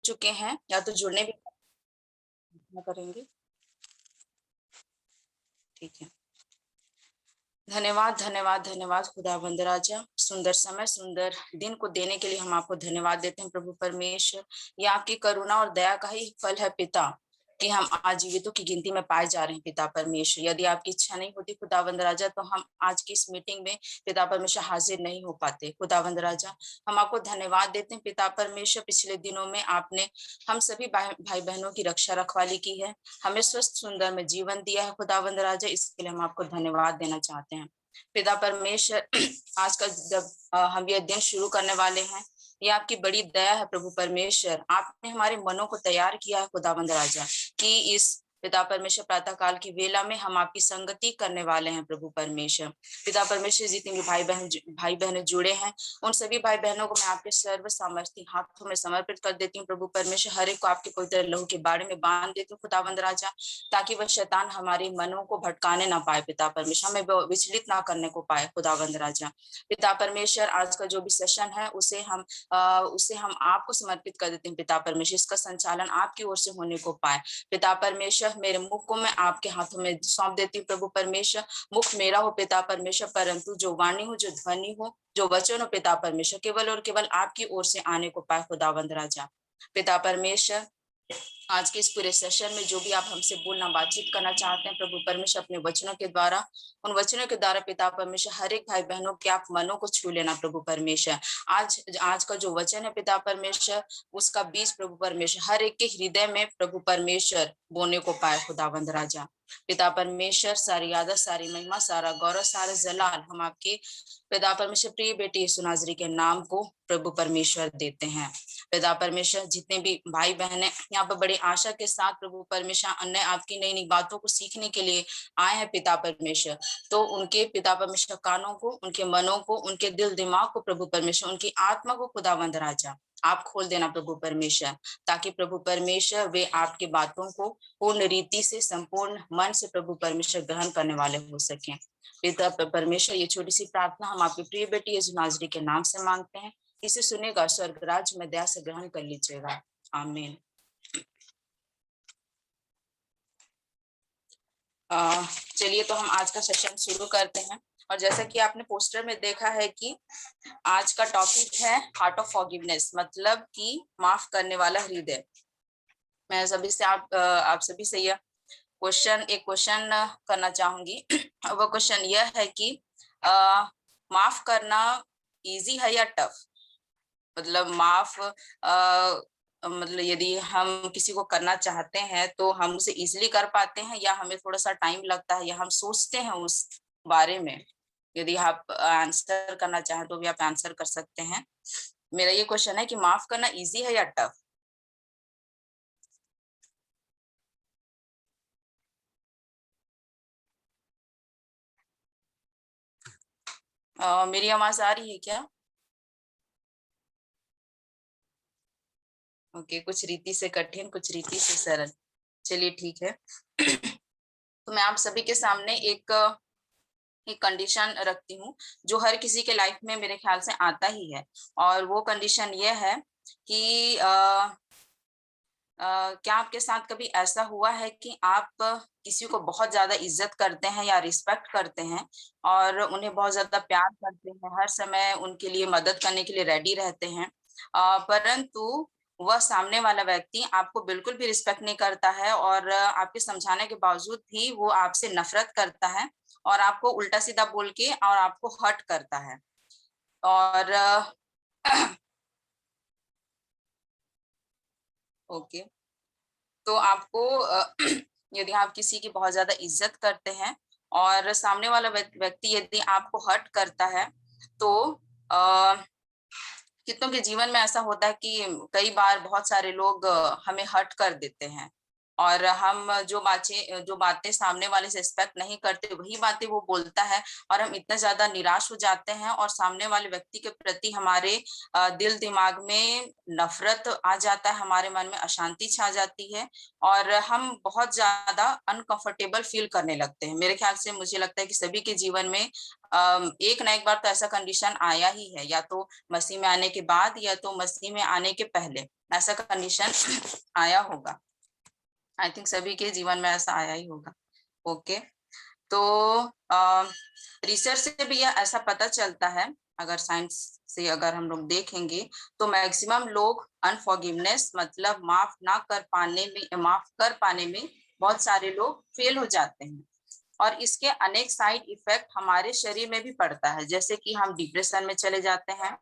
चुके हैं या तो जुड़ने भी करेंगे। ठीक है, धन्यवाद धन्यवाद धन्यवाद खुदावंद राजा, सुंदर समय सुंदर दिन को देने के लिए हम आपको धन्यवाद देते हैं प्रभु परमेश्वर। ये आपकी करुणा और दया का ही फल है पिता कि हम आज जीवितों की गिनती में पाए जा रहे हैं पिता परमेश्वर। यदि आपकी इच्छा नहीं होती खुदावंद राजा तो हम आज की इस मीटिंग में पिता परमेश्वर हाजिर नहीं हो पाते। खुदावंद राजा हम आपको धन्यवाद देते हैं पिता परमेश्वर, पिछले दिनों में आपने हम सभी भाई बहनों की रक्षा रखवाली की है, हमें स्वस्थ सुंदर में जीवन दिया है खुदावंद राजा, इसके लिए हम आपको धन्यवाद देना चाहते हैं पिता परमेश्वर। आज का जब हम ये दिन शुरू करने वाले हैं, ये आपकी बड़ी दया है प्रभु परमेश्वर। आपने हमारे मनों को तैयार किया है खुदावंद राजा कि इस पिता परमेश्वर प्रातः काल की वेला में हम आपकी संगति करने वाले हैं प्रभु परमेश्वर। पिता परमेश्वर जितने भी भाई बहन जुड़े हैं उन सभी भाई बहनों को मैं आपके सर्व सामर्थ्य हाथों में समर्पित कर देती हूँ प्रभु परमेश्वर। हर एक को आपके पवित्र लहू के बारे में बांध देती हूँ खुदावंद राजा, ताकि वह शैतान हमारे मनों को भटकाने ना पाए पिता परमेश्वर, हमें विचलित ना करने को पाए खुदावंद राजा। पिता परमेश्वर आज का जो भी सेशन है उसे हम आपको समर्पित कर देते हैं पिता परमेश्वर, इसका संचालन आपकी ओर से होने को पाए पिता परमेश्वर। मेरे मुख को मैं आपके हाथों में सौंप देती हूँ प्रभु परमेश्वर। मुख मेरा हो पिता परमेश्वर, परंतु जो वाणी हो, जो ध्वनि हो, जो वचन हो पिता परमेश्वर, केवल और केवल आपकी ओर से आने को पाए खुदावंद राजा। पिता परमेश्वर आज के इस पूरे सेशन में जो भी आप हमसे बोलना बातचीत करना चाहते हैं प्रभु परमेश्वर अपने वचनों के द्वारा, उन वचनों के द्वारा पिता परमेश्वर हर एक भाई बहनों के आप मनों को छू लेना प्रभु परमेश्वर। आज का जो वचन है पिता परमेश्वर, उसका बीज प्रभु परमेश्वर हर एक के हृदय में प्रभु परमेश्वर बोने को पाए खुदावंद राजा। पिता परमेश्वर सारी आदर, सारी महिमा, सारा गौरव, सारा जलाल हम आपके पिता परमेश्वर प्रिय बेटी यीशु नासरी के नाम को प्रभु परमेश्वर देते हैं। पिता परमेश्वर जितने भी भाई बहन है यहाँ पर बड़ी आशा के साथ प्रभु परमेश्वर अन्य आपकी नई नई बातों को सीखने के लिए आए हैं पिता परमेश्वर, तो उनके पिता परमेश्वर कानों को, उनके मनों को, उनके दिल दिमाग को प्रभु परमेश्वर, उनकी आत्मा को खुदावंद राजा आप खोल देना प्रभु परमेश्वर, ताकि प्रभु परमेश्वर वे आपकी बातों को पूर्ण रीति से संपूर्ण मन से प्रभु परमेश्वर ग्रहण करने वाले हो सके। पिता परमेश्वर ये छोटी सी प्रार्थना हम आपके प्रिय बेटी यीशु नासरी के नाम से मांगते हैं, इसे सुनेगा स्वर्ग राज्य में दया से ग्रहण कर लीजिएगा, आमीन। चलिए तो हम आज का सेशन शुरू करते हैं। और जैसा कि आपने पोस्टर में देखा है कि आज का टॉपिक है हार्ट ऑफ फॉरगिवनेस, मतलब कि माफ करने वाला हृदय। मैं सभी से आप सभी से यह एक क्वेश्चन करना चाहूंगी। वो क्वेश्चन यह है कि माफ करना इजी है या टफ? मतलब मतलब यदि हम किसी को करना चाहते हैं तो हम उसे इजीली कर पाते हैं या हमें थोड़ा सा टाइम लगता है या हम सोचते हैं उस बारे में? यदि आप आंसर करना चाहें तो भी आप आंसर कर सकते हैं। मेरा ये क्वेश्चन है कि माफ करना इजी है या टफ? मेरी आवाज आ रही है क्या? ओके, कुछ रीति से कठिन, कुछ रीति से सरल। चलिए ठीक है। तो मैं आप सभी के सामने एक कंडीशन रखती हूँ जो हर किसी के लाइफ में मेरे ख्याल से आता ही है, और वो कंडीशन ये है कि क्या आपके साथ कभी ऐसा हुआ है कि आप किसी को बहुत ज्यादा इज्जत करते हैं या रिस्पेक्ट करते हैं और उन्हें बहुत ज्यादा प्यार करते हैं, हर समय उनके लिए मदद करने के लिए रेडी रहते हैं, परंतु वह सामने वाला व्यक्ति आपको बिल्कुल भी रिस्पेक्ट नहीं करता है और आपके समझाने के बावजूद भी वो आपसे नफरत करता है और आपको उल्टा सीधा बोल के और आपको हर्ट करता है। और ओके, तो आपको यदि आप किसी की बहुत ज्यादा इज्जत करते हैं और सामने वाला व्यक्ति यदि आपको हर्ट करता है, तो कितनों के जीवन में ऐसा होता है कि कई बार बहुत सारे लोग हमें हर्ट कर देते हैं, और हम जो बातें सामने वाले से एक्सपेक्ट नहीं करते वही बातें वो बोलता है, और हम इतना ज्यादा निराश हो जाते हैं और सामने वाले व्यक्ति के प्रति हमारे दिल दिमाग में नफरत आ जाता है, हमारे मन में अशांति छा जाती है और हम बहुत ज्यादा अनकंफर्टेबल फील करने लगते हैं। मेरे ख्याल से मुझे लगता है कि सभी के जीवन में एक ना एक बार तो ऐसा कंडीशन आया ही है, या तो मसीह में आने के बाद या तो मसीह में आने के पहले ऐसा कंडीशन आया होगा। आई थिंक सभी के जीवन में ऐसा आया ही होगा। ओके, तो रिसर्च से भी यह ऐसा पता चलता है, अगर साइंस से अगर हम लोग देखेंगे तो मैक्सिमम लोग अनफॉरगिवनेस मतलब माफ कर पाने में बहुत सारे लोग फेल हो जाते हैं, और इसके अनेक साइड इफेक्ट हमारे शरीर में भी पड़ता है, जैसे कि हम डिप्रेशन में चले जाते हैं,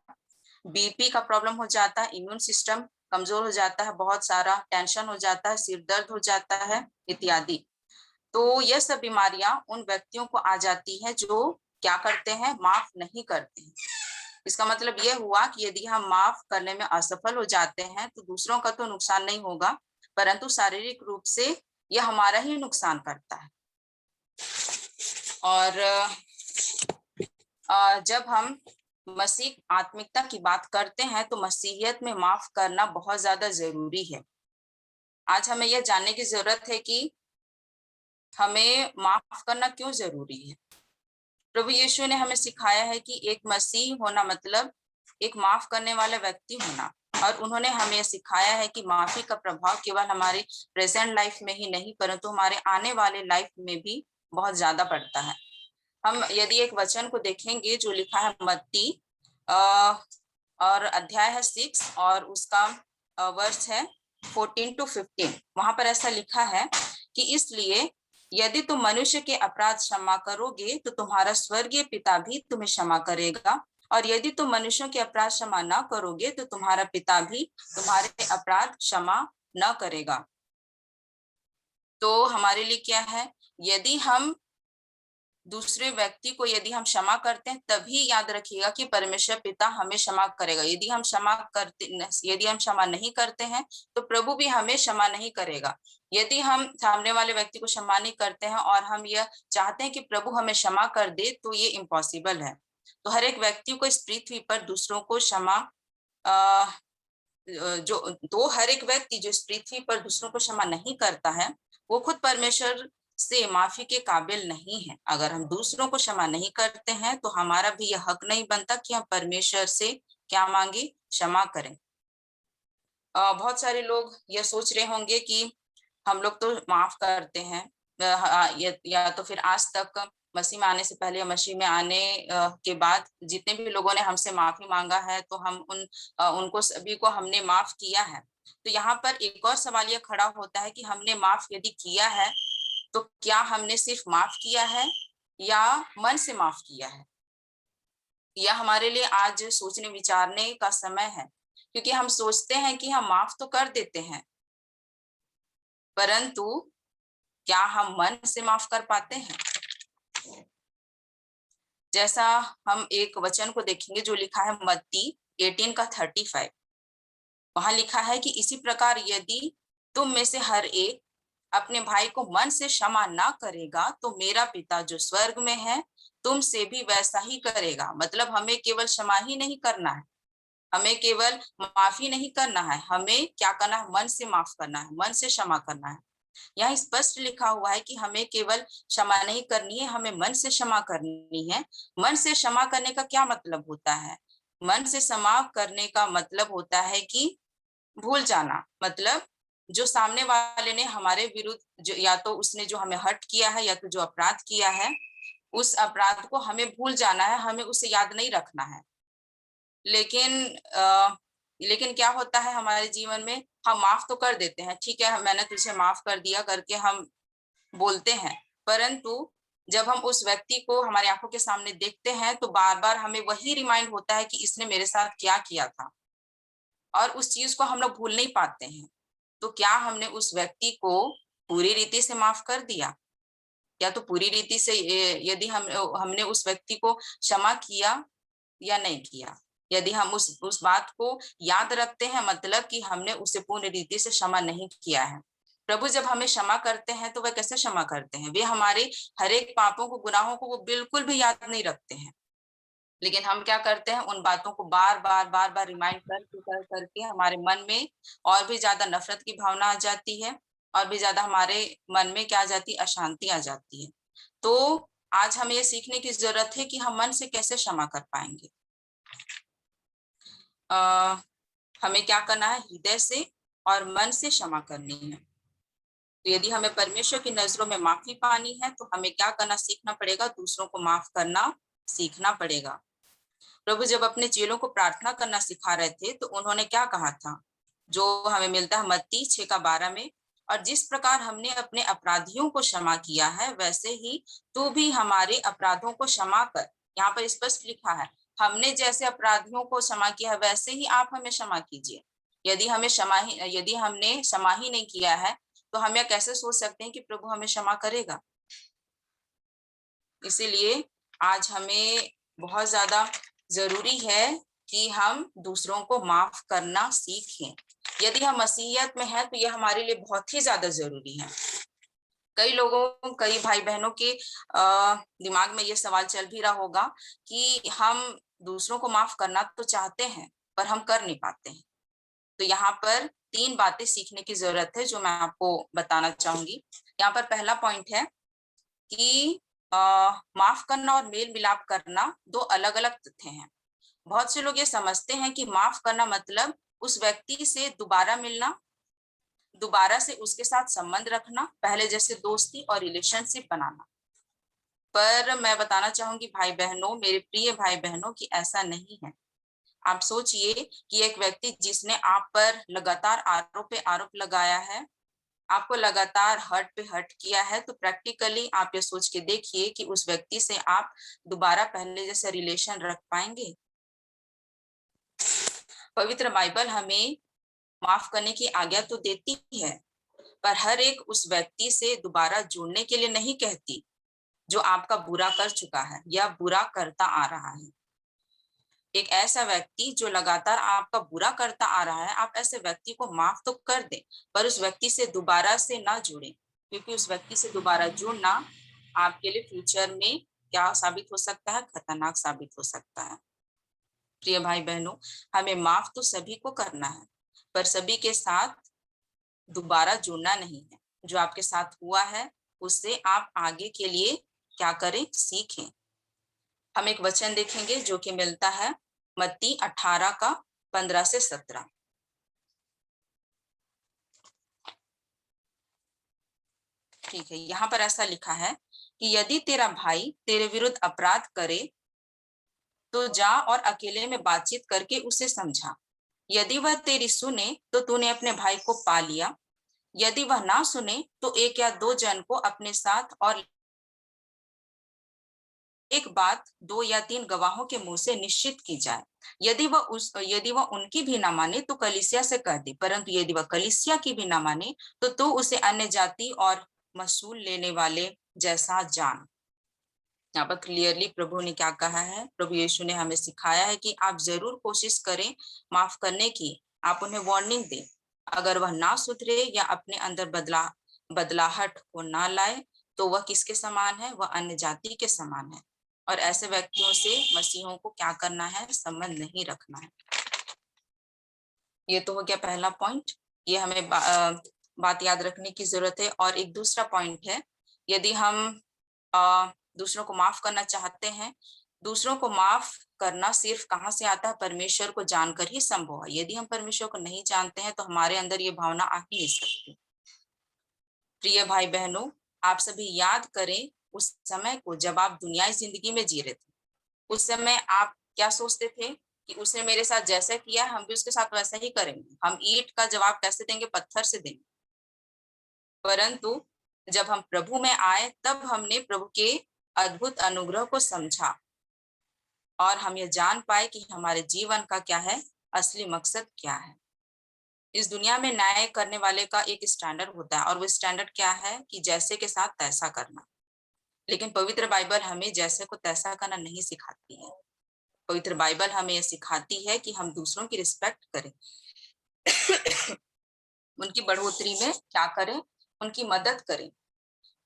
बीपी का प्रॉब्लम हो जाता है, इम्यून सिस्टम कमजोर हो जाता है, बहुत सारा टेंशन हो जाता है, सिर दर्द हो जाता है इत्यादि। तो यह सब बीमारियां उन व्यक्तियों को आ जाती है जो क्या करते हैं, माफ नहीं करते हैं। इसका मतलब यह हुआ कि यदि हम माफ करने में असफल हो जाते हैं तो दूसरों का तो नुकसान नहीं होगा, परंतु शारीरिक रूप से यह हमारा ही नुकसान करता है। और जब हम मसीह आत्मिकता की बात करते हैं तो मसीहियत में माफ करना बहुत ज्यादा जरूरी है। आज हमें यह जानने की जरूरत है कि हमें माफ करना क्यों जरूरी है। प्रभु यीशु ने हमें सिखाया है कि एक मसीह होना मतलब एक माफ करने वाला व्यक्ति होना, और उन्होंने हमें सिखाया है कि माफी का प्रभाव केवल हमारे प्रेजेंट लाइफ में ही नहीं परंतु हमारे आने वाले लाइफ में भी बहुत ज्यादा पड़ता है। हम यदि एक वचन को देखेंगे जो लिखा है मत्ती और अध्याय है 6 और उसका वर्ष है 14 to 15, वहां पर ऐसा लिखा है कि इसलिए यदि तुम मनुष्य के अपराध क्षमा करोगे तो तुम्हारा स्वर्गीय पिता भी तुम्हें क्षमा करेगा, और यदि तुम मनुष्यों के अपराध क्षमा न करोगे तो तुम्हारा पिता भी तुम्हारे अपराध क्षमा न करेगा। तो हमारे लिए क्या है, यदि हम दूसरे व्यक्ति को यदि हम क्षमा करते हैं तभी याद रखिएगा कि परमेश्वर पिता हमें क्षमा करेगा। यदि हम क्षमा नहीं करते हैं तो प्रभु भी हमें क्षमा नहीं करेगा। यदि हम सामने वाले व्यक्ति को क्षमा नहीं करते हैं और हम यह चाहते हैं कि प्रभु हमें क्षमा कर दे तो ये इम्पॉसिबल है। तो हर एक व्यक्ति को इस पृथ्वी पर दूसरों को क्षमा हर एक व्यक्ति जो इस पृथ्वी पर दूसरों को क्षमा नहीं करता है वो खुद परमेश्वर से माफी के काबिल नहीं है। अगर हम दूसरों को क्षमा नहीं करते हैं तो हमारा भी यह हक नहीं बनता कि हम परमेश्वर से क्या मांगे, क्षमा करें। बहुत सारे लोग यह सोच रहे होंगे कि हम लोग तो माफ करते हैं, या तो फिर आज तक मसीह में आने से पहले या मसीह में आने के बाद जितने भी लोगों ने हमसे माफी मांगा है तो हम उनको सभी को हमने माफ किया है। तो यहाँ पर एक और सवाल यह खड़ा होता है कि हमने माफ यदि किया है तो क्या हमने सिर्फ माफ किया है या मन से माफ किया है। यह हमारे लिए आज सोचने विचारने का समय है, क्योंकि हम सोचते हैं कि हम माफ तो कर देते हैं परंतु क्या हम मन से माफ कर पाते हैं। जैसा हम एक वचन को देखेंगे जो लिखा है मत्ती 18 का 35, वहां लिखा है कि इसी प्रकार यदि तुम में से हर एक अपने भाई को मन से क्षमा ना करेगा तो मेरा पिता जो स्वर्ग में है तुमसे भी वैसा ही करेगा। मतलब हमें केवल क्षमा ही नहीं करना है, हमें केवल माफी नहीं करना है, हमें क्या करना है, मन से माफ करना है, मन से क्षमा करना है। यहाँ स्पष्ट लिखा हुआ है कि हमें केवल क्षमा नहीं करनी है, हमें मन से क्षमा करनी है। मन से क्षमा करने का क्या मतलब होता है, मन से क्षमा करने का मतलब होता है कि भूल जाना। मतलब जो सामने वाले ने हमारे विरुद्ध जो या तो उसने जो हमें हर्ट किया है या तो जो अपराध किया है उस अपराध को हमें भूल जाना है, हमें उसे याद नहीं रखना है। लेकिन क्या होता है हमारे जीवन में, हम माफ तो कर देते हैं, ठीक है मैंने तुझे माफ कर दिया करके हम बोलते हैं, परंतु जब हम उस व्यक्ति को हमारी आंखों के सामने देखते हैं तो बार बार हमें वही रिमाइंड होता है कि इसने मेरे साथ क्या किया था, और उस चीज को हम लोग भूल नहीं पाते हैं। तो क्या हमने उस व्यक्ति को पूरी रीति से माफ कर दिया, या तो पूरी रीति से यदि हमने उस व्यक्ति को क्षमा किया या नहीं किया। यदि हम उस बात को याद रखते हैं मतलब कि हमने उसे पूर्ण रीति से क्षमा नहीं किया है। प्रभु जब हमें क्षमा करते हैं तो वह कैसे क्षमा करते हैं? वे हमारे हर एक पापों को, गुनाहों को वो बिल्कुल भी याद नहीं रखते हैं। लेकिन हम क्या करते हैं, उन बातों को बार बार रिमाइंड करके हमारे मन में और भी ज्यादा नफरत की भावना आ जाती है, और भी ज्यादा हमारे मन में क्या आ जाती है, अशांति आ जाती है। तो आज हमें ये सीखने की जरूरत है कि हम मन से कैसे क्षमा कर पाएंगे। हमें क्या करना है, हृदय से और मन से क्षमा करनी है। तो यदि हमें परमेश्वर की नजरों में माफी पानी है तो हमें क्या करना सीखना पड़ेगा, दूसरों को माफ करना सीखना पड़ेगा। प्रभु जब अपने चेलों को प्रार्थना करना सिखा रहे थे तो उन्होंने क्या कहा था, जो हमें मिलता है मत्ती 6:12 में, और जिस प्रकार हमने अपने अपराधियों को क्षमा किया है वैसे ही तू भी हमारे अपराधों को क्षमा कर। यहाँ पर स्पष्ट लिखा है, हमने जैसे अपराधियों को क्षमा किया है वैसे ही आप हमें क्षमा कीजिए। यदि हमने क्षमा ही नहीं किया है तो हम यह कैसे सोच सकते हैं कि प्रभु हमें क्षमा करेगा। इसीलिए आज हमें बहुत ज्यादा जरूरी है कि हम दूसरों को माफ करना सीखें। यदि हम मसीहियत में हैं तो यह हमारे लिए बहुत ही ज्यादा जरूरी है। कई भाई बहनों के दिमाग में यह सवाल चल भी रहा होगा कि हम दूसरों को माफ करना तो चाहते हैं पर हम कर नहीं पाते हैं। तो यहाँ पर 3 बातें सीखने की जरूरत है जो मैं आपको बताना चाहूंगी। यहाँ पर पहला पॉइंट है कि माफ करना और मेल मिलाप करना 2 अलग अलग तथ्य हैं। बहुत से लोग ये समझते हैं कि माफ करना मतलब उस व्यक्ति से दोबारा मिलना, दोबारा से उसके साथ संबंध रखना, पहले जैसे दोस्ती और रिलेशनशिप बनाना। पर मैं बताना चाहूंगी भाई बहनों, मेरे प्रिय भाई बहनों, कि ऐसा नहीं है। आप सोचिए कि एक व्यक्ति जिसने आप पर लगातार आरोप पे आरोप लगाया है, आपको लगातार हर्ट पे हर्ट किया है, तो प्रैक्टिकली आप ये सोच के देखिए कि उस व्यक्ति से आप दोबारा पहले जैसा रिलेशन रख पाएंगे। पवित्र बाइबल हमें माफ करने की आज्ञा तो देती है, पर हर एक उस व्यक्ति से दोबारा जुड़ने के लिए नहीं कहती जो आपका बुरा कर चुका है या बुरा करता आ रहा है। एक ऐसा व्यक्ति जो लगातार आपका बुरा करता आ रहा है, आप ऐसे व्यक्ति को माफ तो कर दें, पर उस व्यक्ति से दोबारा से ना जुड़ें, क्योंकि उस व्यक्ति से दोबारा जुड़ना आपके लिए फ्यूचर में क्या साबित हो सकता है, खतरनाक साबित हो सकता है। प्रिय भाई बहनों, हमें माफ तो सभी को करना है, पर सभी के साथ दोबारा जुड़ना नहीं है। जो आपके साथ हुआ है उससे आप आगे के लिए क्या करें, सीखें। हम एक वचन देखेंगे जो कि मिलता है मत्ती 18:15-17। ठीक है, यहाँ पर ऐसा लिखा है कि यदि तेरा भाई तेरे विरुद्ध अपराध करे तो जा और अकेले में बातचीत करके उसे समझा। यदि वह तेरी सुने तो तूने अपने भाई को पा लिया। यदि वह ना सुने तो 1 या 2 जन को अपने साथ, और एक बात 2 या 3 गवाहों के मुंह से निश्चित की जाए। यदि वह उनकी भी ना माने तो कलीसिया से कह दे, परंतु यदि वह कलीसिया की भी ना माने तो तू उसे अन्य जाति और मसूल लेने वाले जैसा जान। यहाँ पर क्लियरली प्रभु ने क्या कहा है, प्रभु यीशु ने हमें सिखाया है कि आप जरूर कोशिश करें माफ करने की। आप उन्हें वार्निंग दें। अगर वह ना सुधरे या अपने अंदर बदलाहट को ना लाए तो वह किसके समान है, वह अन्य जाति के समान है। और ऐसे व्यक्तियों से मसीहों को क्या करना है, संबंध नहीं रखना है। ये तो हो गया पहला पॉइंट, ये हमें बात याद रखने की जरूरत है। और एक दूसरा पॉइंट है, यदि हम दूसरों को माफ करना चाहते हैं, दूसरों को माफ करना सिर्फ कहाँ से आता है, परमेश्वर को जानकर ही संभव है। यदि हम परमेश्वर को नहीं जानते हैं तो हमारे अंदर ये भावना आ ही नहीं सकती। प्रिय भाई बहनों, आप सभी याद करें उस समय को जब आप दुनियाई जिंदगी में जी रहे थे। उस समय आप क्या सोचते थे कि उसने मेरे साथ जैसा किया हम भी उसके साथ वैसा ही करेंगे। हम ईंट का जवाब कैसे देंगे, पत्थर से देंगे। परंतु जब हम प्रभु में आए तब हमने प्रभु के अद्भुत अनुग्रह को समझा और हम ये जान पाए कि हमारे जीवन का क्या है, असली मकसद क्या है। इस दुनिया में न्याय करने वाले का एक स्टैंडर्ड होता है, और वो स्टैंडर्ड क्या है कि जैसे के साथ तैसा करना। लेकिन पवित्र बाइबल हमें जैसे को तैसा करना नहीं सिखाती है। पवित्र बाइबल हमें यह सिखाती है कि हम दूसरों की रिस्पेक्ट करें, उनकी बढ़ोतरी में क्या करें, उनकी मदद करें,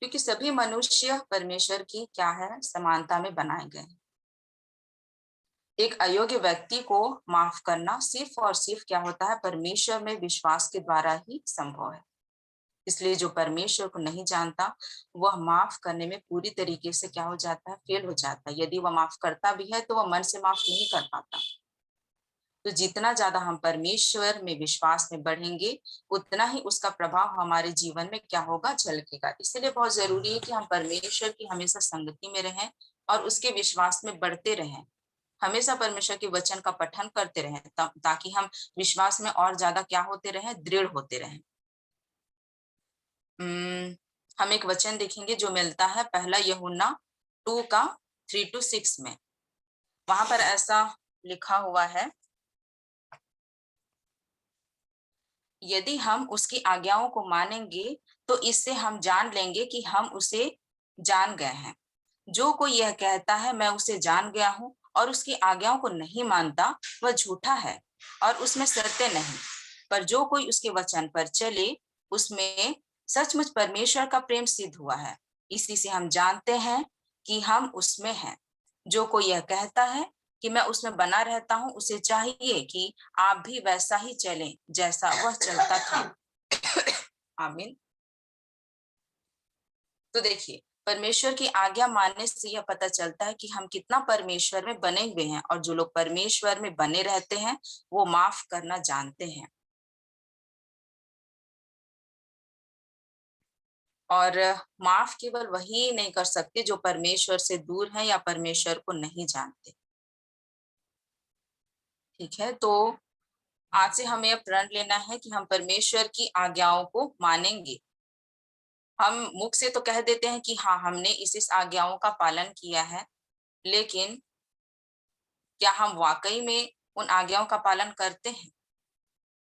क्योंकि सभी मनुष्य परमेश्वर की क्या है, समानता में बनाए गए। एक अयोग्य व्यक्ति को माफ करना सिर्फ और सिर्फ क्या होता है, परमेश्वर में विश्वास के द्वारा ही संभव है। इसलिए जो परमेश्वर को नहीं जानता वह माफ करने में पूरी तरीके से क्या हो जाता है, फेल हो जाता है। यदि वह माफ करता भी है तो वह मन से माफ नहीं कर पाता। तो जितना ज्यादा हम परमेश्वर में विश्वास में बढ़ेंगे उतना ही उसका प्रभाव हमारे जीवन में क्या होगा, झलकेगा। इसलिए बहुत जरूरी है कि हम परमेश्वर की हमेशा संगति में रहें और उसके विश्वास में बढ़ते रहें। हमेशा परमेश्वर के वचन का पठन करते रहें ताकि हम विश्वास में और ज्यादा क्या होते रहें, दृढ़ होते रहें। हम एक वचन देखेंगे जो मिलता है पहला यूहन्ना 2 का 3-6 में। वहां पर ऐसा लिखा हुआ है, यदि हम उसकी आज्ञाओं को मानेंगे तो इससे हम जान लेंगे कि हम उसे जान गए हैं। जो कोई यह कहता है मैं उसे जान गया हूं और उसकी आज्ञाओं को नहीं मानता वह झूठा है और उसमें सत्य नहीं। पर जो कोई उसके वचन पर चले उसमें सचमुच परमेश्वर का प्रेम सिद्ध हुआ है। इसी से हम जानते हैं कि हम उसमें हैं। जो कोई यह कहता है कि मैं उसमें बना रहता हूं उसे चाहिए कि आप भी वैसा ही चलें जैसा वह चलता था। आमीन। तो देखिए, परमेश्वर की आज्ञा मानने से यह पता चलता है कि हम कितना परमेश्वर में बने हुए हैं, और जो लोग परमेश्वर में बने रहते हैं वो माफ करना जानते हैं। और माफ केवल वही नहीं कर सकते जो परमेश्वर से दूर है या परमेश्वर को नहीं जानते। ठीक है, तो आज से हमें प्रण लेना है कि हम परमेश्वर की आज्ञाओं को मानेंगे। हम मुख से तो कह देते हैं कि हाँ हमने इस आज्ञाओं का पालन किया है, लेकिन क्या हम वाकई में उन आज्ञाओं का पालन करते हैं?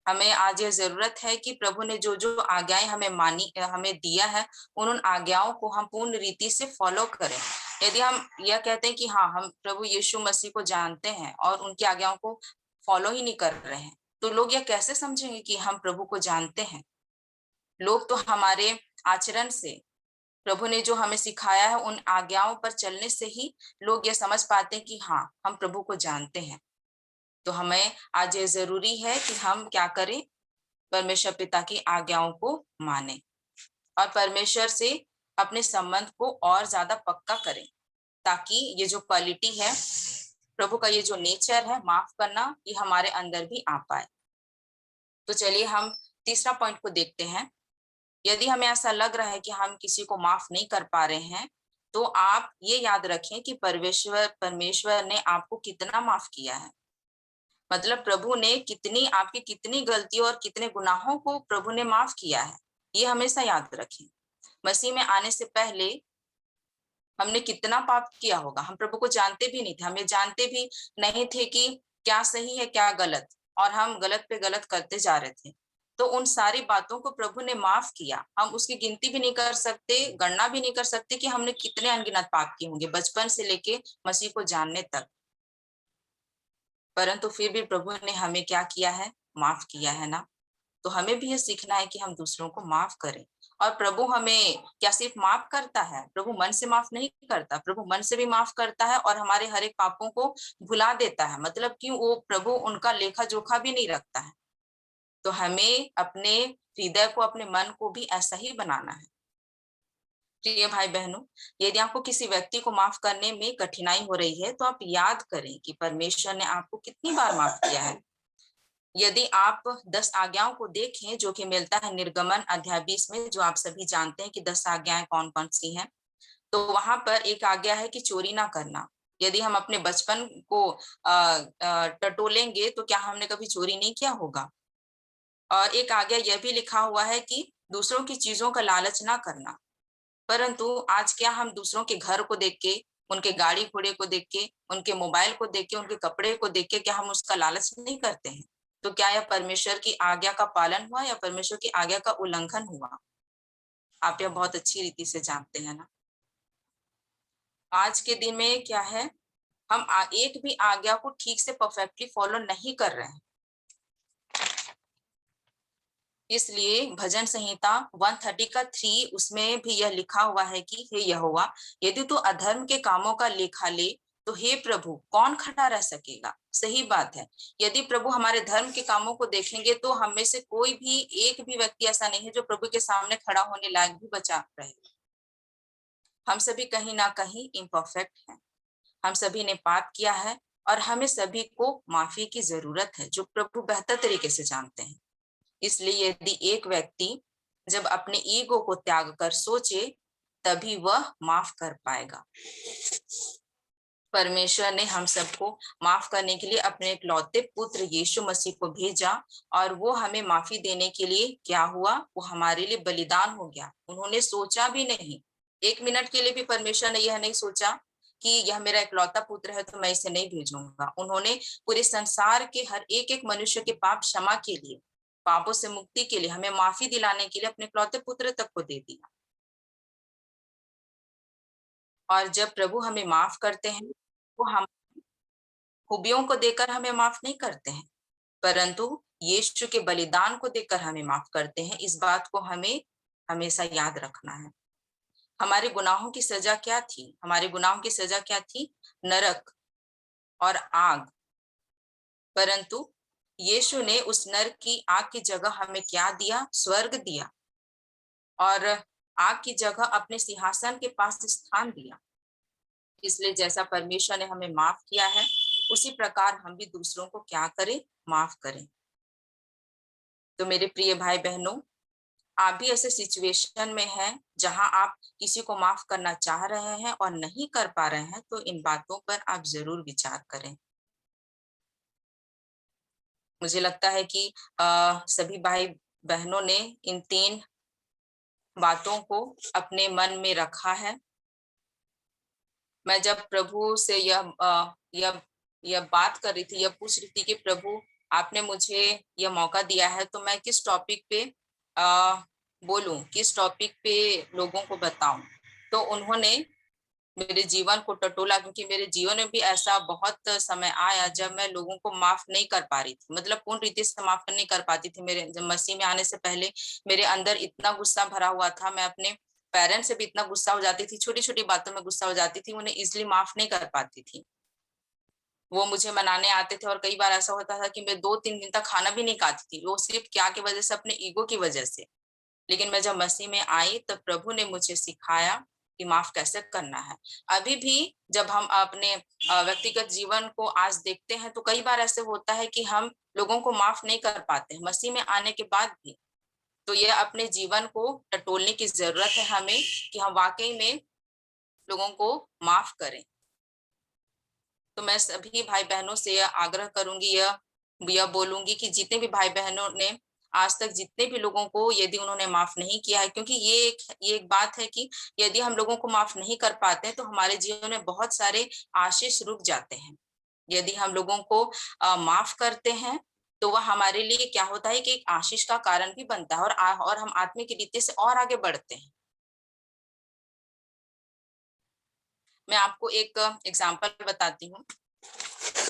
हमें आज ये जरूरत है कि प्रभु ने जो जो आज्ञाएं हमें दिया है उन आज्ञाओं को हम पूर्ण रीति से फॉलो करें। यदि हम यह कहते हैं कि हाँ हम प्रभु यीशु मसीह को जानते हैं और उनकी आज्ञाओं को फॉलो ही नहीं कर रहे हैं, तो लोग यह कैसे समझेंगे कि हम प्रभु को जानते हैं? लोग तो हमारे आचरण से, प्रभु ने जो हमें सिखाया है उन आज्ञाओं पर चलने से ही लोग ये समझ पाते हैं कि हाँ हम प्रभु को जानते हैं। तो हमें आज ये जरूरी है कि हम क्या करें, परमेश्वर पिता की आज्ञाओं को माने और परमेश्वर से अपने संबंध को और ज्यादा पक्का करें, ताकि ये जो क्वालिटी है, प्रभु का ये जो नेचर है माफ करना, ये हमारे अंदर भी आ पाए। तो चलिए हम तीसरा पॉइंट को देखते हैं। यदि हमें ऐसा लग रहा है कि हम किसी को माफ नहीं कर पा रहे हैं, तो आप ये याद रखें कि परमेश्वर ने आपको कितना माफ किया है। मतलब प्रभु ने आपकी कितनी गलतियों और कितने गुनाहों को प्रभु ने माफ किया है, ये हमेशा याद रखें। मसीह में आने से पहले हमने कितना पाप किया होगा, हम प्रभु को जानते भी नहीं थे, हमें जानते भी नहीं थे कि क्या सही है क्या गलत, और हम गलत पे गलत करते जा रहे थे। तो उन सारी बातों को प्रभु ने माफ किया। हम उसकी गिनती भी नहीं कर सकते, गणना भी नहीं कर सकते कि हमने कितने अनगिनत पाप किए होंगे बचपन से लेके मसीह को जानने तक। परंतु फिर भी प्रभु ने हमें क्या किया है, माफ किया है ना। तो हमें भी ये सीखना है कि हम दूसरों को माफ करें। और प्रभु हमें क्या सिर्फ माफ करता है, प्रभु मन से माफ नहीं करता, प्रभु मन से भी माफ करता है और हमारे हर एक पापों को भुला देता है। मतलब कि वो प्रभु उनका लेखा जोखा भी नहीं रखता है। तो हमें अपने हृदय को, अपने मन को भी ऐसा ही बनाना है। प्रिय भाई बहनों, यदि आपको किसी व्यक्ति को माफ करने में कठिनाई हो रही है तो आप याद करें कि परमेश्वर ने आपको कितनी बार माफ किया है। यदि आप 10 आज्ञाओं को देखें जो कि मिलता है निर्गमन अध्याय 20 में, जो आप सभी जानते हैं कि 10 आज्ञाएं कौन कौन सी हैं, तो वहां पर एक आज्ञा है कि चोरी ना करना। यदि हम अपने बचपन को टटोलेंगे तो क्या हमने कभी चोरी नहीं किया होगा। और एक आज्ञा यह भी लिखा हुआ है कि दूसरों की चीजों का लालच ना करना। परंतु आज क्या हम दूसरों के घर को देख के, उनके गाड़ी घोड़े को देख के, उनके मोबाइल को देख के, उनके कपड़े को देख के क्या हम उसका लालच नहीं करते हैं? तो क्या यह परमेश्वर की आज्ञा का पालन हुआ या परमेश्वर की आज्ञा का उल्लंघन हुआ? आप यह बहुत अच्छी रीति से जानते हैं ना। आज के दिन में क्या है, हम एक भी आज्ञा को ठीक से परफेक्टली फॉलो नहीं कर रहे हैं। इसलिए भजन संहिता 130 का 3 उसमें भी यह लिखा हुआ है कि हे यहोवा, यदि तू अधर्म के कामों का लेखा ले तो हे प्रभु कौन खड़ा रह सकेगा। सही बात है, यदि प्रभु हमारे धर्म के कामों को देखेंगे तो हम में से कोई भी एक भी व्यक्ति ऐसा नहीं है जो प्रभु के सामने खड़ा होने लायक भी बचा रहे। हम सभी कहीं ना कहीं इम्परफेक्ट हैं, हम सभी ने पाप किया है और हमें सभी को माफी की जरूरत है, जो प्रभु बेहतर तरीके से जानते हैं। इसलिए यदि एक व्यक्ति जब अपने ईगो को त्याग कर सोचे तभी वह माफ कर पाएगा। परमेश्वर ने हम सबको माफ करने के लिए अपने इकलौते पुत्र यीशु मसीह को भेजा और वो हमें माफी देने के लिए क्या हुआ, वो हमारे लिए बलिदान हो गया। उन्होंने सोचा भी नहीं, एक मिनट के लिए भी परमेश्वर ने यह नहीं सोचा कि यह मेरा इकलौता पुत्र है तो मैं इसे नहीं भेजूंगा। उन्होंने पूरे संसार के हर एक मनुष्य के पाप क्षमा के लिए, पापों से मुक्ति के लिए, हमें माफी दिलाने के लिए अपने इकलौते पुत्र तक को दे दिया। और जब प्रभु हमें माफ करते हैं वो हम खूबियों को देकर हमें माफ नहीं करते हैं, परंतु यीशु के बलिदान को देकर हमें माफ करते हैं। इस बात को हमें हमेशा याद रखना है। हमारे गुनाहों की सजा क्या थी? हमारे गुनाहों की सजा क्या थी? नरक और आग। परंतु यीशु ने उस नरक की आग की जगह हमें क्या दिया? स्वर्ग दिया, और आग की जगह अपने सिंहासन के पास स्थान दिया। इसलिए जैसा परमेश्वर ने हमें माफ किया है उसी प्रकार हम भी दूसरों को क्या करें? माफ करें। तो मेरे प्रिय भाई बहनों, आप भी ऐसे सिचुएशन में हैं जहां आप किसी को माफ करना चाह रहे हैं और नहीं कर पा रहे हैं, तो इन बातों पर आप जरूर विचार करें। मुझे लगता है कि सभी भाई बहनों ने इन 3 बातों को अपने मन में रखा है। मैं जब प्रभु से यह बात कर रही थी, यह पूछ रही थी कि प्रभु आपने मुझे यह मौका दिया है तो मैं किस टॉपिक पे बोलूं, किस टॉपिक पे लोगों को बताऊं। तो उन्होंने मेरे जीवन को टटोला, क्योंकि मेरे जीवन में भी ऐसा बहुत समय आया जब मैं लोगों को माफ नहीं कर पा रही थी, मतलब पूर्ण रीति से माफ नहीं कर पाती थी। मेरे जब मसीह में आने से पहले मेरे अंदर इतना गुस्सा भरा हुआ था, मैं अपने पेरेंट्स से भी इतना गुस्सा हो जाती थी, छोटी छोटी बातों में गुस्सा हो जाती थी, उन्हें इजिली माफ नहीं कर पाती थी। वो मुझे मनाने आते थे और कई बार ऐसा होता था कि मैं 2-3 दिन तक खाना भी नहीं खाती थी, वो सिर्फ क्या की वजह से? अपने ईगो की वजह से। लेकिन मैं जब मसीह में आई तब प्रभु ने मुझे सिखाया कि माफ कैसे करना है। अभी भी जब हम अपने व्यक्तिगत जीवन को आज देखते हैं तो कई बार ऐसे होता है कि हम लोगों को माफ नहीं कर पाते हैं, मसीह में आने के बाद भी। तो यह अपने जीवन को टटोलने की जरूरत है हमें कि हम वाकई में लोगों को माफ करें। तो मैं सभी भाई बहनों से यह आग्रह करूंगी, यह बोलूंगी कि जितने भी भाई बहनों ने आज तक जितने भी लोगों को यदि उन्होंने माफ नहीं किया है, क्योंकि ये एक बात है कि यदि हम लोगों को माफ नहीं कर पाते हैं तो हमारे जीवन में बहुत सारे आशीष रुक जाते हैं। यदि हम लोगों को माफ करते हैं तो वह हमारे लिए क्या होता है कि एक आशीष का कारण भी बनता है, और हम आत्मिक रीति से और आगे बढ़ते हैं। मैं आपको एक एग्जाम्पल बताती हूँ।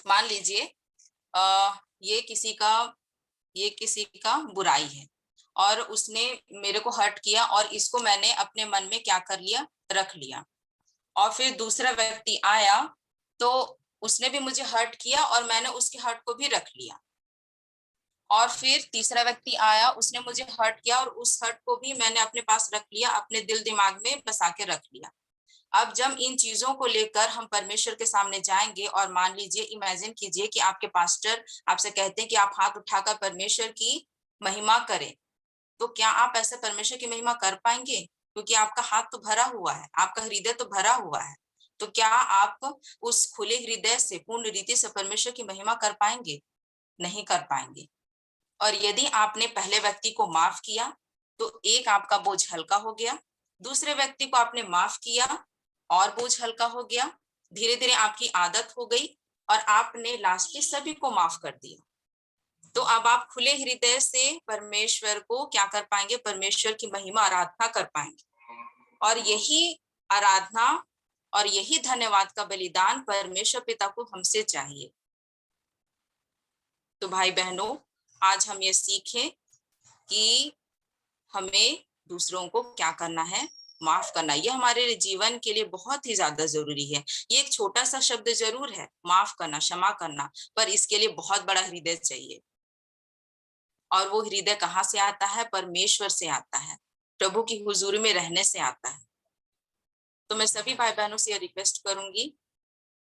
मान लीजिए ये किसी का बुराई है और उसने मेरे को हर्ट किया और इसको मैंने अपने मन में क्या कर लिया? रख लिया। और फिर दूसरा व्यक्ति आया तो उसने भी मुझे हर्ट किया और मैंने उसके हर्ट को भी रख लिया। और फिर तीसरा व्यक्ति आया, उसने मुझे हर्ट किया और उस हर्ट को भी मैंने अपने पास रख लिया, अपने दिल दिमाग में बसा के रख लिया। अब जब इन चीजों को लेकर हम परमेश्वर के सामने जाएंगे और मान लीजिए, इमेजिन कीजिए कि आपके पास्टर आपसे कहते हैं कि आप हाथ उठाकर परमेश्वर की महिमा करें, तो क्या आप ऐसे परमेश्वर की महिमा कर पाएंगे? क्योंकि आपका हाथ तो भरा हुआ है, आपका हृदय तो भरा हुआ है। तो क्या आप उस खुले हृदय से पूर्ण रीति से परमेश्वर की महिमा कर पाएंगे? नहीं कर पाएंगे। और यदि आपने पहले व्यक्ति को माफ किया तो एक आपका बोझ हल्का हो गया, दूसरे व्यक्ति को आपने माफ किया और बोझ हल्का हो गया, धीरे धीरे आपकी आदत हो गई और आपने लास्ट में सभी को माफ कर दिया। तो अब आप खुले हृदय से परमेश्वर को क्या कर पाएंगे? परमेश्वर की महिमा आराधना कर पाएंगे। और यही आराधना और यही धन्यवाद का बलिदान परमेश्वर पिता को हमसे चाहिए। तो भाई बहनों, आज हम ये सीखें कि हमें दूसरों को क्या करना है, माफ करना। ये हमारे जीवन के लिए बहुत ही ज्यादा जरूरी है। ये एक छोटा सा शब्द जरूर है, माफ करना, क्षमा करना, पर इसके लिए बहुत बड़ा हृदय चाहिए। और वो हृदय कहाँ से आता है? परमेश्वर से आता है, प्रभु की हुजूरी में रहने से आता है। तो मैं सभी भाई बहनों से रिक्वेस्ट करूंगी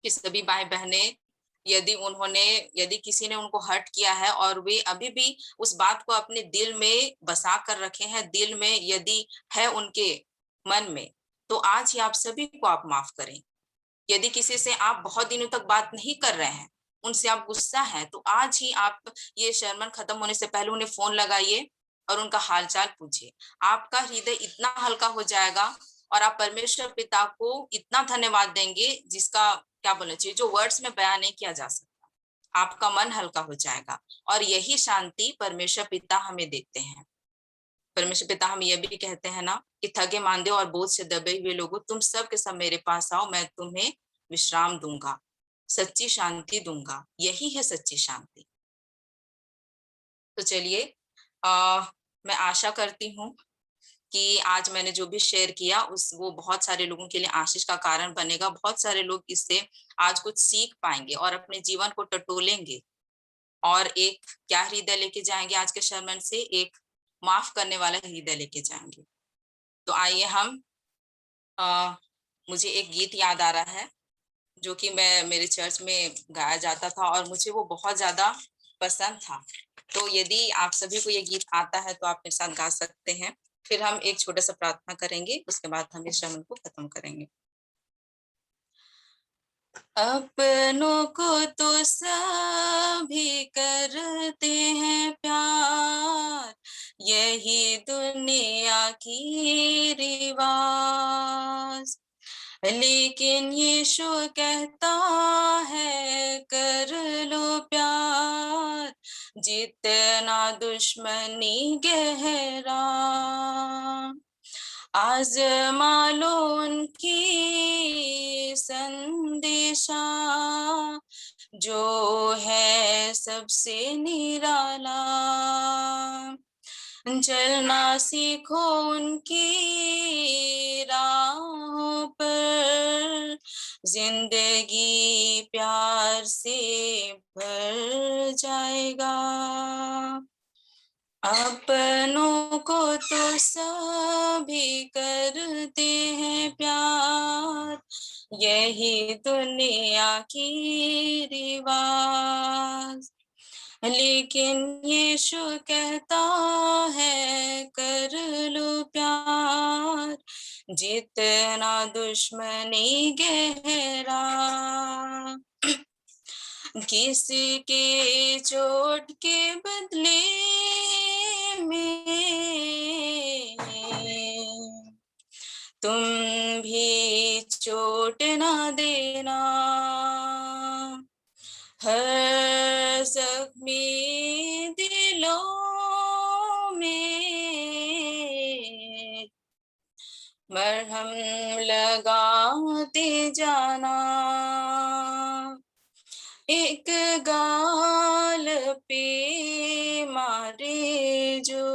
कि सभी भाई बहने, यदि किसी ने उनको हर्ट किया है और वे अभी भी उस बात को अपने दिल में बसा कर रखे हैं, दिल में यदि है उनके मन में, तो आज ही आप सभी को आप माफ करें। यदि किसी से आप बहुत दिनों तक बात नहीं कर रहे हैं, उनसे आप गुस्सा है, तो आज ही आप ये sermon खत्म होने से पहले उन्हें फोन लगाइए और उनका हालचाल पूछिए। आपका हृदय इतना हल्का हो जाएगा और आप परमेश्वर पिता को इतना धन्यवाद देंगे जिसका क्या बोलना चाहिए, जो वर्ड्स में बयान नहीं किया जा सकता। आपका मन हल्का हो जाएगा और यही शांति परमेश्वर पिता हमें देते हैं। परमेश्वर पिता हम ये भी कहते हैं ना कि थके मांदे और बोझ से दबे हुए लोगों, तुम सब के सब मेरे पास आओ, मैं तुम्हें विश्राम दूंगा, सच्ची शांति दूंगा। यही है सच्ची शांति। तो चलिए, मैं आशा करती हूँ कि आज मैंने जो भी शेयर किया वो बहुत सारे लोगों के लिए आशीष का कारण बनेगा। बहुत सारे लोग इससे आज कुछ सीख पाएंगे और अपने जीवन को टटोलेंगे और एक क्या हृदय लेके जाएंगे आज के sermon से? एक माफ करने वाला हृदय लेके जाएंगे। तो आइए हम मुझे एक गीत याद आ रहा है जो कि मैं मेरे चर्च में गाया जाता था और मुझे वो बहुत ज्यादा पसंद था। तो यदि आप सभी को ये गीत आता है तो आप मेरे साथ गा सकते हैं। फिर हम एक छोटा सा प्रार्थना करेंगे, उसके बाद हम इस sermon को खत्म करेंगे। अपनों को तो सभी करते हैं प्यार, यही दुनिया की रिवाज, लेकिन यीशु कहता है कर लो प्यार, जितना दुश्मनी गहरा। आजमा लो उनकी संदेशा, जो है सबसे निराला। चलना सीखो उनकी राहों पर, जिंदगी प्यार से भर जाएगा। अपनों को तो सभी करते हैं प्यार, यही दुनिया की रिवाज, लेकिन यीशु कहता है कर लो प्यार, जितना दुश्मनी गहरा। किसी के चोट के बदले में तुम भी चोट ना देना। हर जख्मी दिलों में मरहम लगाते जाना। एक गाल पे मारे जो,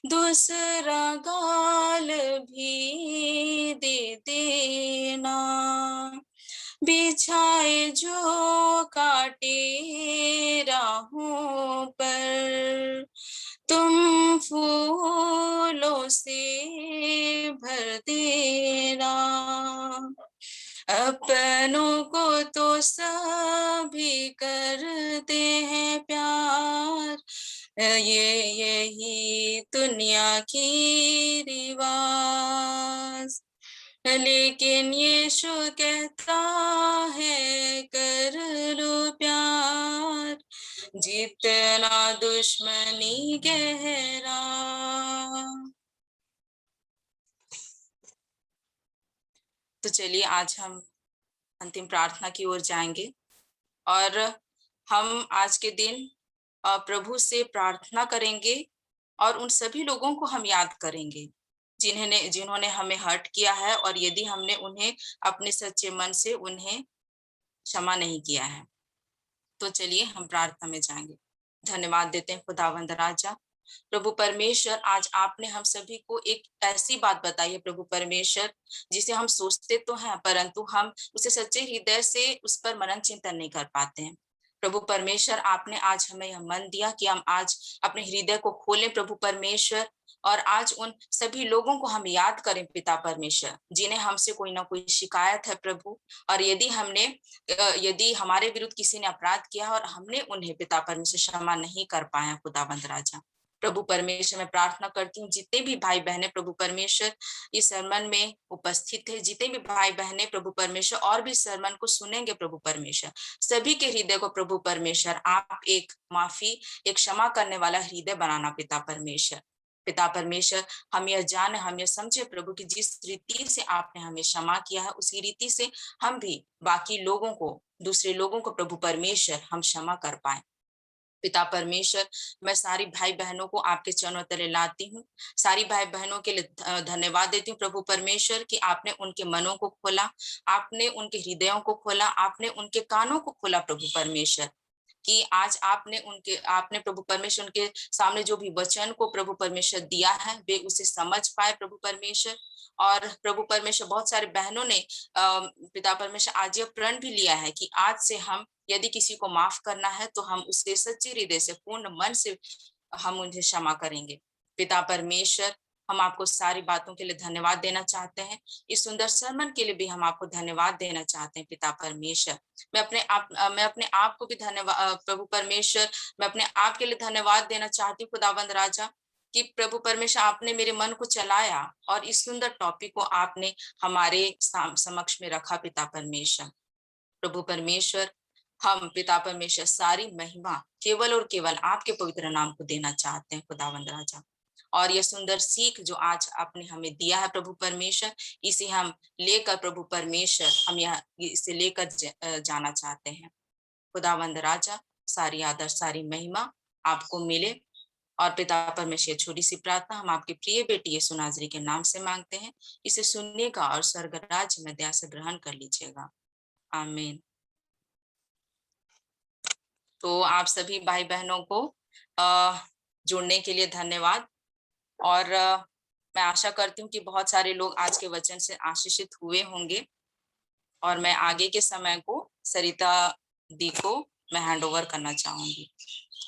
दूसरा गाल भी दे देना। बिछाए जो काटे राहों पर, तुम फूलों से भर देना। अपनों को तो सभी करते हैं प्यार, यही दुनिया की रिवाज, लेकिन यीशु कहता है कर लो प्यार, जितना दुश्मनी गहरा। तो चलिए आज हम अंतिम प्रार्थना की ओर जाएंगे और हम आज के दिन प्रभु से प्रार्थना करेंगे और उन सभी लोगों को हम याद करेंगे जिन्होंने हमें हर्ट किया है और यदि हमने उन्हें अपने सच्चे मन से उन्हें क्षमा नहीं किया है। तो चलिए हम प्रार्थना में जाएंगे। धन्यवाद देते हैं खुदावंद राजा, प्रभु परमेश्वर, आज आपने हम सभी को एक ऐसी बात बताई है प्रभु परमेश्वर, जिसे हम सोचते तो हैं परंतु हम उसे सच्चे हृदय से उस पर मनन चिंतन नहीं कर पाते हैं। प्रभु परमेश्वर, आपने आज हमें यह मन दिया कि हम आज अपने हृदय को खोलें प्रभु परमेश्वर, और आज उन सभी लोगों को हम याद करें पिता परमेश्वर, जिन्हें हमसे कोई ना कोई शिकायत है प्रभु। और यदि हमारे विरुद्ध किसी ने अपराध किया और हमने उन्हें पिता परमेश्वर क्षमा नहीं कर पाए खुदावंद राजा, प्रभु परमेश्वर मैं प्रार्थना करती हूँ जितने भी भाई बहने प्रभु परमेश्वर इस सरमन में उपस्थित है, जितने भी भाई बहने प्रभु परमेश्वर और भी सरमन को सुनेंगे प्रभु परमेश्वर, सभी के हृदय को प्रभु परमेश्वर आप एक माफी, एक क्षमा करने वाला हृदय बनाना पिता परमेश्वर। पिता परमेश्वर, हम यह जाने, हम यह समझे प्रभु कि जिस रीति से आपने हमें क्षमा किया है उसी रीति से हम भी बाकी लोगों को, दूसरे लोगों को प्रभु परमेश्वर हम क्षमा कर पाए। पिता परमेश्वर, मैं सारी भाई बहनों को आपके चरणों तले लाती हूँ, सारी भाई बहनों के लिए धन्यवाद देती हूँ प्रभु परमेश्वर कि आपने उनके मनों को खोला, आपने उनके हृदयों को खोला, आपने उनके कानों को खोला प्रभु परमेश्वर, कि आज आपने प्रभु परमेश्वर उनके सामने जो भी वचन को प्रभु परमेश्वर दिया है वे उसे समझ पाए प्रभु परमेश्वर। और प्रभु परमेश्वर, बहुत सारे बहनों ने पिता परमेश्वर आज यह प्रण भी लिया है कि आज से हम यदि किसी को माफ करना है तो हम उससे सच्चे हृदय से, पूर्ण मन से हम उन्हें क्षमा करेंगे। पिता परमेश्वर, हम आपको सारी बातों के लिए धन्यवाद देना चाहते हैं, इस सुंदर सरमन के लिए भी हम आपको धन्यवाद देना चाहते हैं पिता परमेश्वर। मैं अपने आप को भी धन्यवाद प्रभु परमेश्वर, मैं अपने आप के लिए धन्यवाद देना चाहती हूँ खुदावंद राजा, कि प्रभु परमेश्वर आपने मेरे मन को चलाया और इस सुंदर टॉपिक को आपने हमारे समक्ष में रखा पिता परमेश्वर। प्रभु परमेश्वर, हम पिता परमेश्वर सारी महिमा केवल और केवल आपके पवित्र नाम को देना चाहते हैं खुदावंद राजा। और ये सुंदर सीख जो आज आपने हमें दिया है प्रभु परमेश्वर, इसे हम लेकर प्रभु परमेश्वर हम यह इसे लेकर जाना चाहते हैं खुदावंद राजा। सारी आदर सारी महिमा आपको मिले। और पिता परमेश्वर, छोटी सी प्रार्थना हम आपकी प्रिय बेटी यीशु नाज़री के नाम से मांगते हैं, इसे सुननेगा और स्वर्ग राज्य में दया से ग्रहण कर लीजिएगा, आमीन। तो आप सभी भाई बहनों को जुड़ने के लिए धन्यवाद। और मैं आशा करती हूँ कि बहुत सारे लोग आज के वचन से आशीषित हुए होंगे। और मैं आगे के समय को सरिता दी को मैं हैंड ओवर करना चाहूंगी।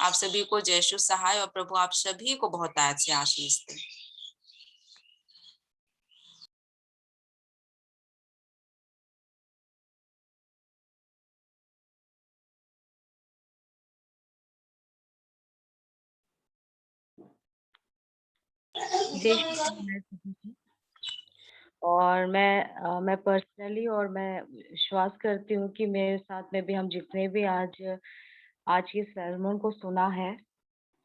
आप सभी को जय यीशु सहाय और प्रभु आप सभी को बहुत आयत से आशीष दे। और मैं पर्सनली और मैं विश्वास करती हूँ कि मेरे साथ में भी हम जितने भी आज के सरमन को सुना है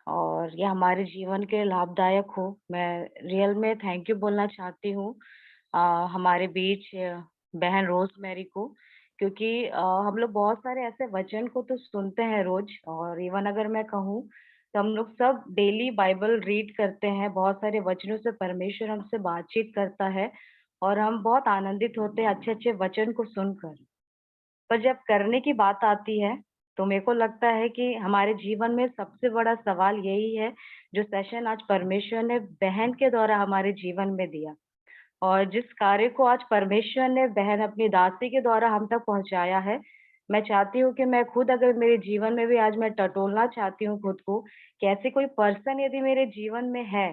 और ये हमारे जीवन के लाभदायक हो, मैं रियल में थैंक यू बोलना चाहती हूँ हमारे बीच बहन रोज मैरी को, क्योंकि हम लोग बहुत सारे ऐसे वचन को तो सुनते हैं रोज, और इवन अगर मैं कहूँ तो हम लोग सब डेली बाइबल रीड करते हैं, बहुत सारे वचनों से परमेश्वर हमसे बातचीत करता है और हम बहुत आनंदित होते हैं अच्छे अच्छे वचन को सुनकर। पर जब करने की बात आती है तो मेरे को लगता है कि हमारे जीवन में सबसे बड़ा सवाल यही है, जो सेशन आज परमेश्वर ने बहन के द्वारा हमारे जीवन में दिया, और जिस कार्य को आज परमेश्वर ने बहन अपनी दासी के द्वारा हम तक पहुंचाया है, मैं चाहती हूँ कि मैं खुद अगर मेरे जीवन में भी आज मैं टटोलना चाहती हूँ खुद को, कि ऐसे कोई पर्सन यदि मेरे जीवन में है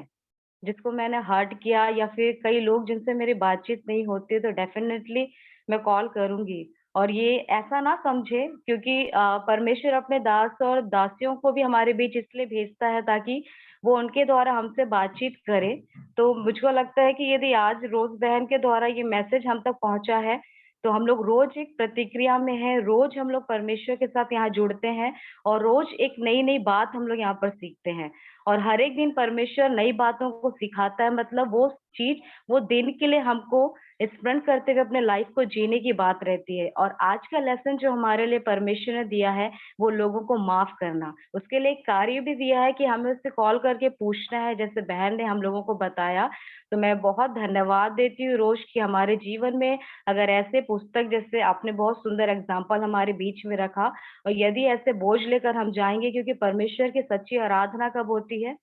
जिसको मैंने हर्ट किया, या फिर कई लोग जिनसे मेरी बातचीत नहीं होती, तो डेफिनेटली मैं कॉल करूँगी। और ये ऐसा ना समझे, क्योंकि परमेश्वर अपने दास और दासियों को भी हमारे बीच इसलिए भेजता है ताकि वो उनके द्वारा हमसे बातचीत करे। तो मुझको लगता है कि यदि आज रोज़ बहन के द्वारा ये मैसेज हम तक पहुँचा है, तो हम लोग रोज़ एक प्रतिक्रिया में हैं, रोज़ हम लोग परमेश्वर के साथ यहाँ जुड़ते हैं और रोज़ एक नई-नई बात हम लोग यहाँ पर सीखते हैं। और हर एक दिन परमेश्वर नई बातों को सिखाता है, मतलब वो चीज़ वो दिन के लिए हमको स्मरण करते हुए अपने लाइफ को जीने की बात रहती है। और आज का लेसन जो हमारे लिए परमेश्वर ने दिया है, वो लोगों को माफ़ करना। उसके लिए एक कार्य भी दिया है कि हमें उससे कॉल करके पूछना है, जैसे बहन ने हम लोगों को बताया। तो मैं बहुत धन्यवाद देती हूँ रोज़ कि हमारे जीवन में अगर ऐसे पुस्तक, जैसे आपने बहुत सुंदर एग्ज़ाम्पल हमारे बीच में रखा, और यदि ऐसे बोझ लेकर हम जाएँगे, क्योंकि परमेश्वर की सच्ची आराधना कब होती है?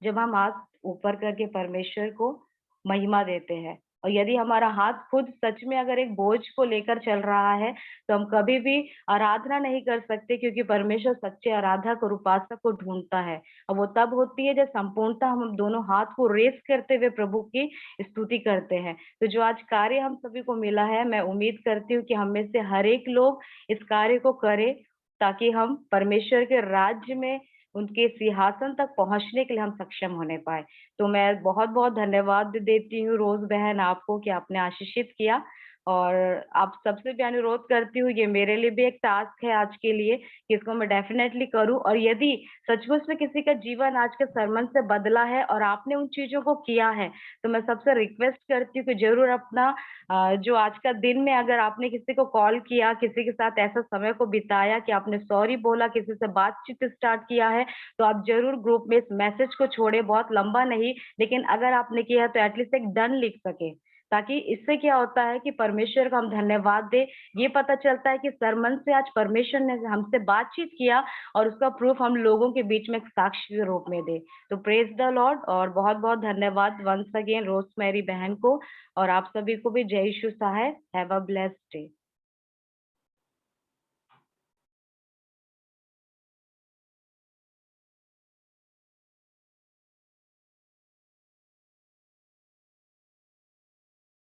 जब हम हाथ ऊपर करके परमेश्वर को महिमा देते हैं। और यदि हमारा हाथ खुद सच में अगर एक बोझ को लेकर चल रहा है, तो हम कभी भी आराधना नहीं कर सकते, क्योंकि परमेश्वर सच्चे आराधक और उपासक को ढूँढता है। और वो तब होती है जब संपूर्णतः हम दोनों हाथ को रेज़ करते हुए प्रभु की स्तुति करते हैं। तो जो आज कार्य हम सभी को मिला है, मैं उम्मीद करती हूँ कि हम में से हर एक लोग इस कार्य को करें, ताकि हम परमेश्वर के राज्य में उनके सिंहासन तक पहुँचने के लिए हम सक्षम होने पाएँ। तो मैं बहुत-बहुत धन्यवाद देती हूँ रोज़ बहन आपको कि आपने आशीषित किया, और आप सबसे भी अनुरोध करती हूँ, ये मेरे लिए भी एक टास्क है आज के लिए कि इसको मैं डेफ़िनेटली करूँ। और यदि सचमुच में किसी का जीवन आज के सरमन से बदला है और आपने उन चीज़ों को किया है, तो मैं सबसे रिक्वेस्ट करती हूँ कि ज़रूर अपना जो आज का दिन में अगर आपने किसी को कॉल किया, किसी के साथ ऐसा समय को बिताया कि आपने सॉरी बोला, किसी से बातचीत स्टार्ट किया है, तो आप ज़रूर ग्रुप में इस मैसेज को छोड़ें, बहुत लंबा नहीं, लेकिन अगर आपने किया है तो एटलीस्ट एक डन लिख सकें। ताकि इससे क्या होता है कि परमेश्वर को हम धन्यवाद दें, ये पता चलता है कि सरमन से आज परमेश्वर ने हमसे बातचीत किया, और उसका प्रूफ हम लोगों के बीच में एक साक्ष्य के रूप में दें। तो प्रेज़ द लॉर्ड, और बहुत-बहुत धन्यवाद वन्स अगेन रोज़मेरी बहन को, और आप सभी को भी जय Yeshu Masih. Have a blessed day.